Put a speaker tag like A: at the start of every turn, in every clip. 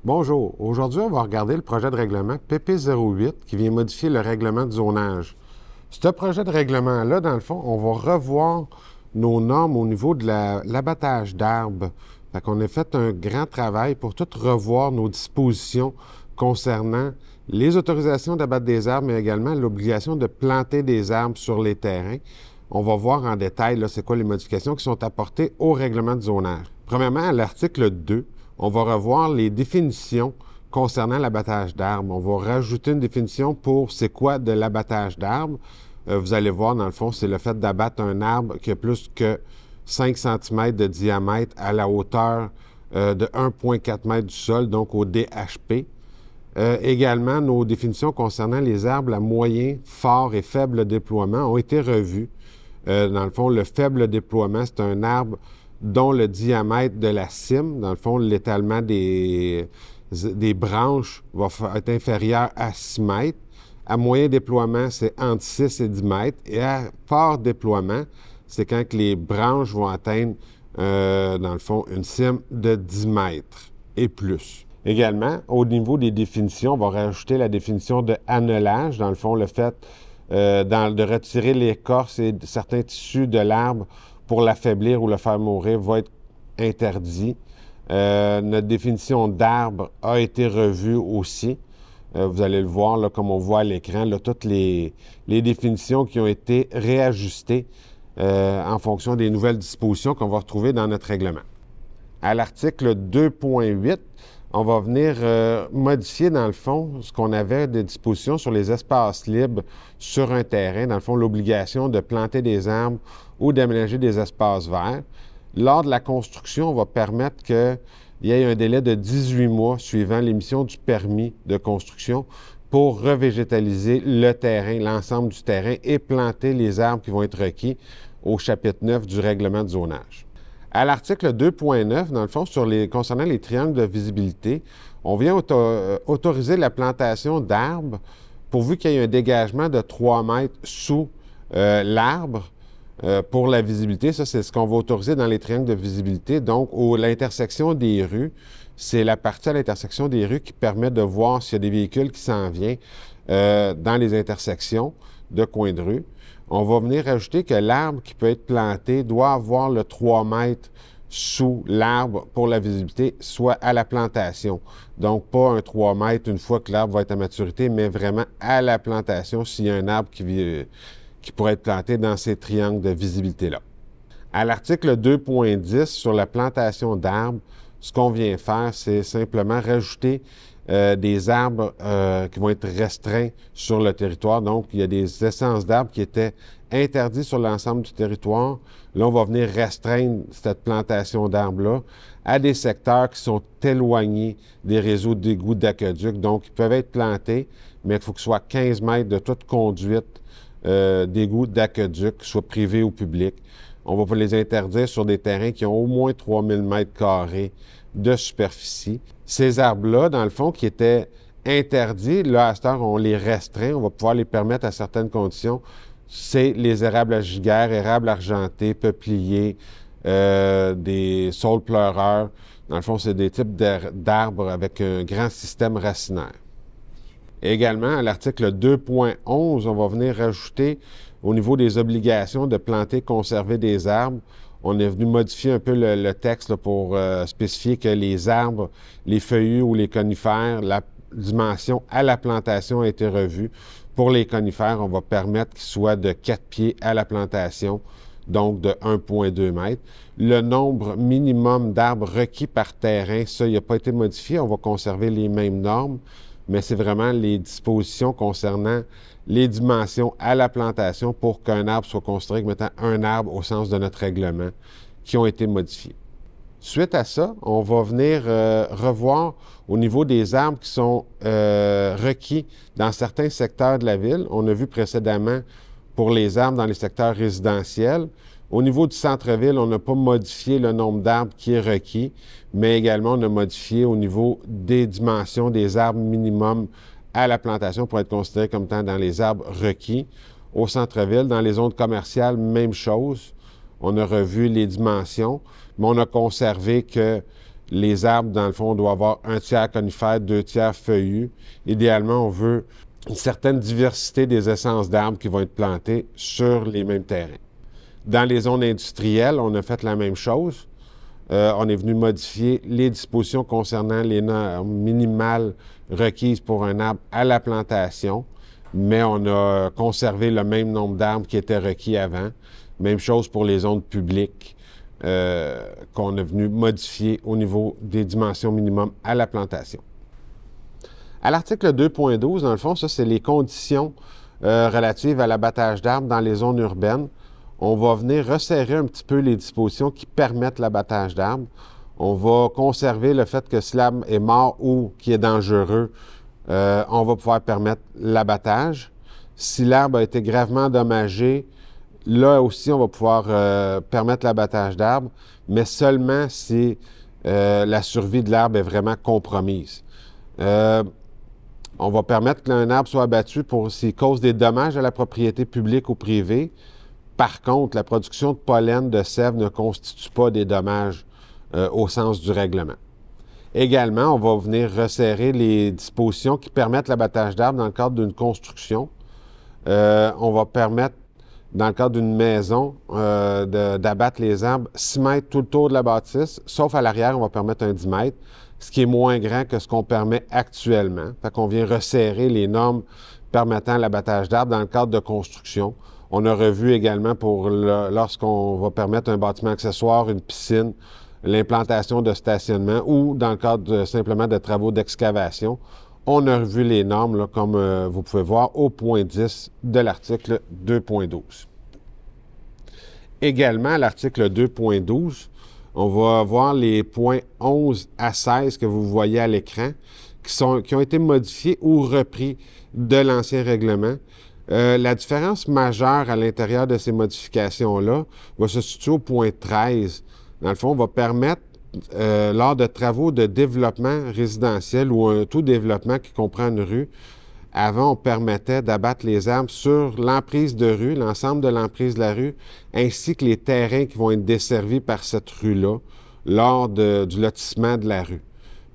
A: Bonjour, aujourd'hui on va regarder le projet de règlement PP08 qui vient modifier le règlement de zonage. Ce projet de règlement-là, dans le fond, on va revoir nos normes au niveau de l'abattage d'arbres. Fait qu'on a fait un grand travail pour tout revoir nos dispositions concernant les autorisations d'abattre des arbres, mais également l'obligation de planter des arbres sur les terrains. On va voir en détail c'est quoi les modifications qui sont apportées au règlement de zonage. Premièrement, à l'article 2, on va revoir les définitions concernant l'abattage d'arbres. On va rajouter une définition pour c'est quoi de l'abattage d'arbres. Vous allez voir, dans le fond, c'est le fait d'abattre un arbre qui a plus que 5 cm de diamètre à la hauteur de 1,4 m du sol, donc au DHP. Également, nos définitions concernant les arbres à moyen, fort et faible déploiement ont été revues. Dans le fond, le faible déploiement, c'est un arbre dont le diamètre de la cime, dans le fond, l'étalement des branches va être inférieur à 6 mètres. À moyen déploiement, c'est entre 6 et 10 mètres. Et à fort déploiement, c'est quand les branches vont atteindre, dans le fond, une cime de 10 mètres et plus. Également, au niveau des définitions, on va rajouter la définition de annelage. Dans le fond, le fait de retirer l'écorce et certains tissus de l'arbre pour l'affaiblir ou le faire mourir va être interdit. Notre définition d'arbre a été revue aussi. Vous allez le voir, là, comme on voit à l'écran, toutes les définitions qui ont été réajustées en fonction des nouvelles dispositions qu'on va retrouver dans notre règlement. À l'article 2.8, on va venir modifier, dans le fond, ce qu'on avait de dispositions sur les espaces libres sur un terrain. Dans le fond, l'obligation de planter des arbres ou d'aménager des espaces verts. Lors de la construction, on va permettre qu'il y ait un délai de 18 mois suivant l'émission du permis de construction pour revégétaliser le terrain, l'ensemble du terrain et planter les arbres qui vont être requis au chapitre 9 du règlement de zonage. À l'article 2.9, dans le fond, concernant les triangles de visibilité, on vient autoriser la plantation d'arbres pourvu qu'il y ait un dégagement de 3 mètres sous l'arbre pour la visibilité. Ça, c'est ce qu'on va autoriser dans les triangles de visibilité. Donc, l'intersection des rues, c'est la partie à l'intersection des rues qui permet de voir s'il y a des véhicules qui s'en viennent dans les intersections de coins de rue. On va venir ajouter que l'arbre qui peut être planté doit avoir le 3 mètres sous l'arbre pour la visibilité, soit à la plantation. Donc, pas un 3 mètres une fois que l'arbre va être à maturité, mais vraiment à la plantation s'il y a un arbre qui pourrait être planté dans ces triangles de visibilité-là. À l'article 2.10 sur la plantation d'arbres, ce qu'on vient faire, c'est simplement rajouter des arbres qui vont être restreints sur le territoire. Donc, il y a des essences d'arbres qui étaient interdits sur l'ensemble du territoire. Là, on va venir restreindre cette plantation d'arbres-là à des secteurs qui sont éloignés des réseaux d'égouts d'aqueduc. Donc, ils peuvent être plantés, mais il faut qu'il soit 15 mètres de toute conduite d'égouts d'aqueduc, soit privés ou publics. On va les interdire sur des terrains qui ont au moins 3000 mètres carrés de superficie. Ces arbres-là, dans le fond, qui étaient interdits, là, à cette heure, on les restreint, on va pouvoir les permettre à certaines conditions. C'est les érables à giguère, érables argentés, peupliers, des saules pleureurs. Dans le fond, c'est des types d'arbres avec un grand système racinaire. Également, à l'article 2.11, on va venir rajouter au niveau des obligations de planter, conserver des arbres. On est venu modifier un peu le texte là, pour spécifier que les arbres, les feuillus ou les conifères, la dimension à la plantation a été revue. Pour les conifères, on va permettre qu'ils soient de 4 pieds à la plantation, donc de 1,2 m. Le nombre minimum d'arbres requis par terrain, ça, il n'a pas été modifié. On va conserver les mêmes normes, mais c'est vraiment les dispositions concernant les dimensions à la plantation pour qu'un arbre soit considéré comme étant un arbre au sens de notre règlement qui ont été modifiés. Suite à ça, on va venir revoir au niveau des arbres qui sont requis dans certains secteurs de la ville. On a vu précédemment pour les arbres dans les secteurs résidentiels. Au niveau du centre-ville, on n'a pas modifié le nombre d'arbres qui est requis, mais également on a modifié au niveau des dimensions des arbres minimum à la plantation pour être considérés comme étant dans les arbres requis. Au centre-ville, dans les zones commerciales, même chose. On a revu les dimensions, mais on a conservé que Les arbres, dans le fond, doivent avoir un tiers conifère, 2 tiers feuillus. Idéalement, on veut une certaine diversité des essences d'arbres qui vont être plantées sur les mêmes terrains. Dans les zones industrielles, on a fait la même chose. On est venu modifier les dispositions concernant les normes minimales requises pour un arbre à la plantation, mais on a conservé le même nombre d'arbres qui étaient requis avant. Même chose pour les zones publiques qu'on est venu modifier au niveau des dimensions minimum à la plantation. À l'article 2.12, dans le fond, ça, c'est les conditions relatives à l'abattage d'arbres dans les zones urbaines. On va venir resserrer un petit peu les dispositions qui permettent l'abattage d'arbres. On va conserver le fait que si l'arbre est mort ou qui est dangereux, on va pouvoir permettre l'abattage. Si l'arbre a été gravement endommagé, là aussi, on va pouvoir permettre l'abattage d'arbres, mais seulement si la survie de l'arbre est vraiment compromise. On va permettre qu'un arbre soit abattu s'il cause des dommages à la propriété publique ou privée. Par contre, la production de pollen, de sève ne constitue pas des dommages au sens du règlement. Également, on va venir resserrer les dispositions qui permettent l'abattage d'arbres dans le cadre d'une construction. On va permettre, dans le cadre d'une maison, d'abattre les arbres 6 mètres tout le tour de la bâtisse, sauf à l'arrière, on va permettre un 10 mètres, ce qui est moins grand que ce qu'on permet actuellement. Fait qu'on vient resserrer les normes permettant l'abattage d'arbres dans le cadre de construction. On a revu également pour lorsqu'on va permettre un bâtiment accessoire, une piscine, l'implantation de stationnement ou dans le cadre simplement de travaux d'excavation. On a revu les normes, là, comme vous pouvez voir, au point 10 de l'article 2.12. Également, à l'article 2.12, on va voir les points 11 à 16 que vous voyez à l'écran, qui ont été modifiés ou repris de l'ancien règlement. La différence majeure à l'intérieur de ces modifications-là va se situer au point 13. Dans le fond, on va permettre, lors de travaux de développement résidentiel ou tout développement qui comprend une rue, avant, on permettait d'abattre les arbres sur l'emprise de rue, l'ensemble de l'emprise de la rue, ainsi que les terrains qui vont être desservis par cette rue-là lors du lotissement de la rue.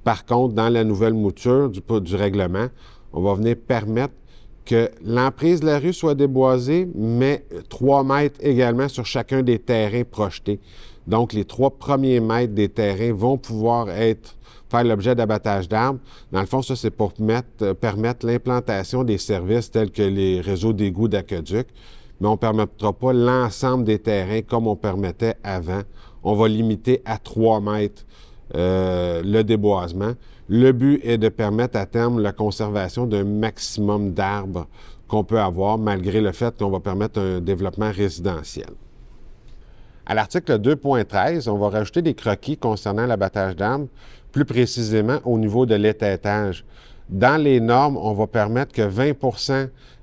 A: Par contre, dans la nouvelle mouture du règlement, on va venir permettre que l'emprise de la rue soit déboisée, mais 3 mètres également sur chacun des terrains projetés. Donc, les 3 premiers mètres des terrains vont pouvoir faire l'objet d'abattage d'arbres. Dans le fond, ça, c'est pour permettre l'implantation des services tels que les réseaux d'égouts d'aqueduc, mais on ne permettra pas l'ensemble des terrains comme on permettait avant. On va limiter à 3 mètres le déboisement. Le but est de permettre à terme la conservation d'un maximum d'arbres qu'on peut avoir, malgré le fait qu'on va permettre un développement résidentiel. À l'article 2.13, on va rajouter des croquis concernant l'abattage d'arbres, plus précisément au niveau de l'étêtage. Dans les normes, on va permettre que 20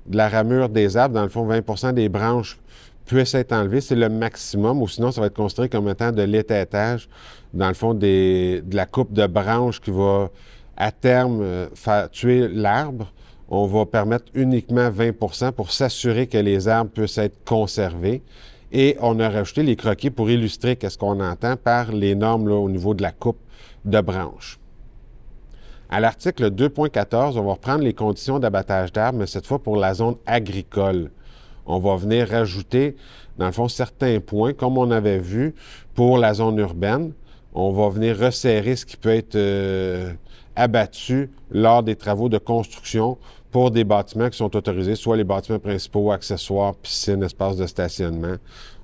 A: de la ramure des arbres, dans le fond 20 des branches, puissent être enlevées. C'est le maximum, ou sinon ça va être considéré comme étant de l'étêtage, dans le fond de la coupe de branches qui va à terme faire tuer l'arbre. On va permettre uniquement 20 pour s'assurer que les arbres puissent être conservés. Et on a rajouté les croquis pour illustrer qu'est-ce qu'on entend par les normes là, au niveau de la coupe de branches. À l'article 2.14, on va reprendre les conditions d'abattage d'arbres, mais cette fois pour la zone agricole. On va venir rajouter, dans le fond, certains points, comme on avait vu pour la zone urbaine. On va venir resserrer ce qui peut être abattu lors des travaux de construction pour des bâtiments qui sont autorisés, soit les bâtiments principaux, accessoires, piscines, espaces de stationnement.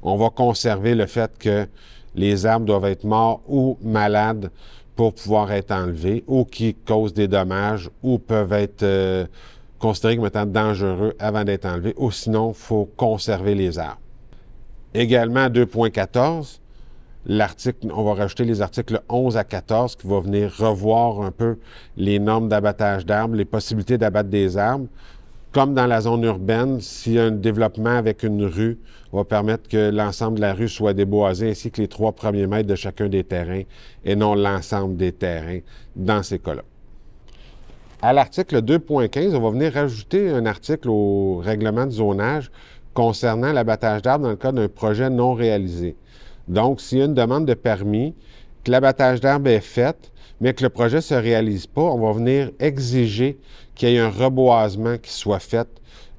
A: On va conserver le fait que les arbres doivent être morts ou malades pour pouvoir être enlevés ou qui causent des dommages ou peuvent être considérés comme étant dangereux avant d'être enlevés, ou sinon, il faut conserver les arbres. Également, à 2.14, on va rajouter les articles 11 à 14 qui vont venir revoir un peu les normes d'abattage d'arbres, les possibilités d'abattre des arbres. Comme dans la zone urbaine, s'il y a un développement avec une rue, on va permettre que l'ensemble de la rue soit déboisé ainsi que les 3 premiers mètres de chacun des terrains et non l'ensemble des terrains dans ces cas-là. À l'article 2.15, on va venir rajouter un article au règlement de zonage concernant l'abattage d'arbres dans le cas d'un projet non réalisé. Donc, s'il y a une demande de permis que l'abattage d'arbres est fait, mais que le projet ne se réalise pas, on va venir exiger qu'il y ait un reboisement qui soit fait.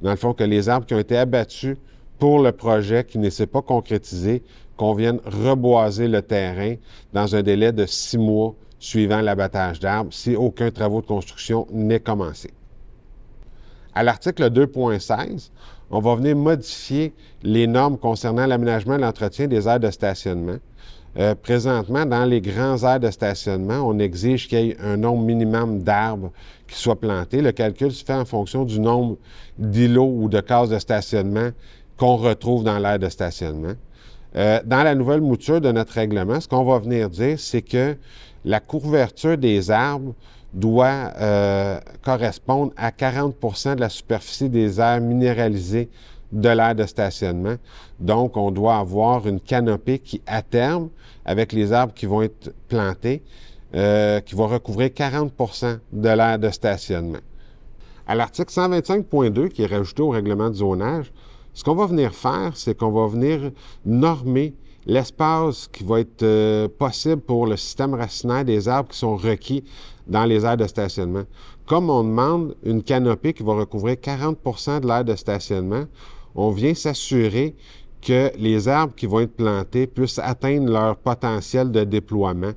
A: Dans le fond, que les arbres qui ont été abattus pour le projet qui ne s'est pas concrétisé, qu'on vienne reboiser le terrain dans un délai de 6 mois suivant l'abattage d'arbres si aucun travaux de construction n'est commencé. À l'article 2.16, on va venir modifier les normes concernant l'aménagement et l'entretien des aires de stationnement. Présentement, dans les grands aires de stationnement, on exige qu'il y ait un nombre minimum d'arbres qui soient plantés. Le calcul se fait en fonction du nombre d'îlots ou de cases de stationnement qu'on retrouve dans l'aire de stationnement. Dans la nouvelle mouture de notre règlement, ce qu'on va venir dire, c'est que la couverture des arbres doit correspondre à 40 de la superficie des aires minéralisées de l'aire de stationnement. Donc, on doit avoir une canopée qui, à terme, avec les arbres qui vont être plantés, qui va recouvrir 40 de l'aire de stationnement. À l'article 125.2, qui est rajouté au règlement de zonage, ce qu'on va venir faire, c'est qu'on va venir normer l'espace qui va être possible pour le système racinaire des arbres qui sont requis dans les aires de stationnement. Comme on demande une canopée qui va recouvrir 40 de l'aire de stationnement, on vient s'assurer que les arbres qui vont être plantés puissent atteindre leur potentiel de déploiement.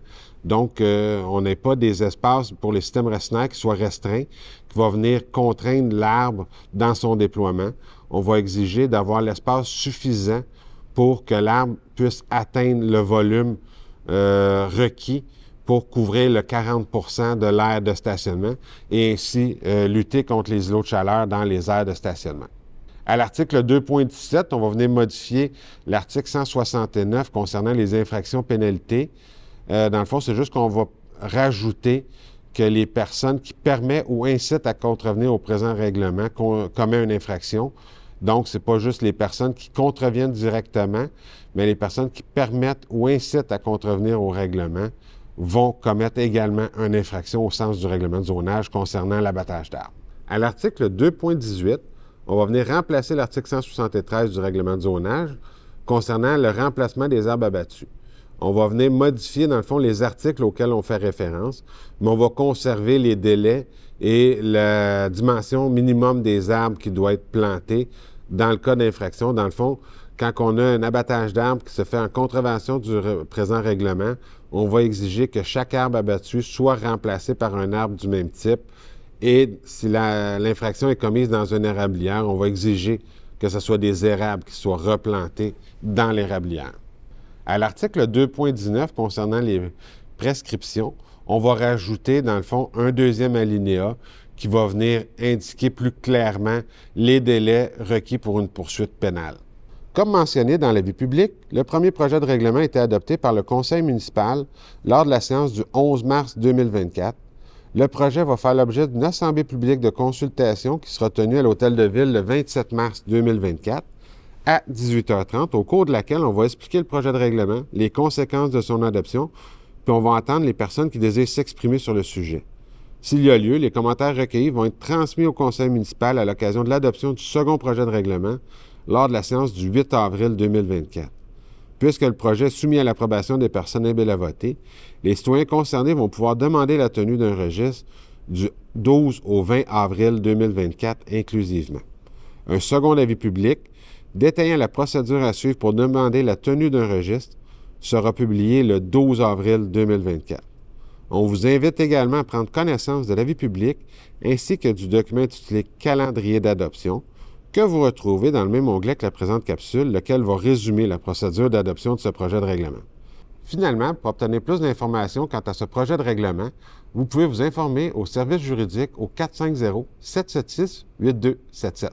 A: Donc, on n'ait pas des espaces pour les systèmes racinaires qui soient restreints, qui vont venir contraindre l'arbre dans son déploiement. On va exiger d'avoir l'espace suffisant pour que l'arbre puisse atteindre le volume requis pour couvrir le 40 de l'aire de stationnement et ainsi lutter contre les îlots de chaleur dans les aires de stationnement. À l'article 2.17, on va venir modifier l'article 169 concernant les infractions pénalités. Dans le fond, c'est juste qu'on va rajouter que les personnes qui permettent ou incitent à contrevenir au présent règlement commettent une infraction. Donc, ce n'est pas juste les personnes qui contreviennent directement, mais les personnes qui permettent ou incitent à contrevenir au règlement vont commettre également une infraction au sens du règlement de zonage concernant l'abattage d'arbres. À l'article 2.18, on va venir remplacer l'article 173 du règlement de zonage concernant le remplacement des arbres abattus. On va venir modifier, dans le fond, les articles auxquels on fait référence, mais on va conserver les délais et la dimension minimum des arbres qui doit être plantés dans le cas d'infraction. Dans le fond, quand on a un abattage d'arbres qui se fait en contrevention du présent règlement, on va exiger que chaque arbre abattu soit remplacé par un arbre du même type. Et si l'infraction est commise dans une érablière, on va exiger que ce soit des érables qui soient replantés dans l'érablière. À l'article 2.19, concernant les prescriptions, on va rajouter, dans le fond, un deuxième alinéa qui va venir indiquer plus clairement les délais requis pour une poursuite pénale. Comme mentionné dans l'avis public, le premier projet de règlement a été adopté par le Conseil municipal lors de la séance du 11 mars 2024. Le projet va faire l'objet d'une assemblée publique de consultation qui sera tenue à l'Hôtel de Ville le 27 mars 2024 à 18h30, au cours de laquelle on va expliquer le projet de règlement, les conséquences de son adoption, puis on va entendre les personnes qui désirent s'exprimer sur le sujet. S'il y a lieu, les commentaires recueillis vont être transmis au Conseil municipal à l'occasion de l'adoption du second projet de règlement lors de la séance du 8 avril 2024. Puisque le projet est soumis à l'approbation des personnes habiles à voter, les citoyens concernés vont pouvoir demander la tenue d'un registre du 12 au 20 avril 2024 inclusivement. Un second avis public détaillant la procédure à suivre pour demander la tenue d'un registre sera publié le 12 avril 2024. On vous invite également à prendre connaissance de l'avis public ainsi que du document intitulé « Calendrier d'adoption » que vous retrouvez dans le même onglet que la présente capsule, lequel va résumer la procédure d'adoption de ce projet de règlement. Finalement, pour obtenir plus d'informations quant à ce projet de règlement, vous pouvez vous informer au service juridique au 450-776-8277.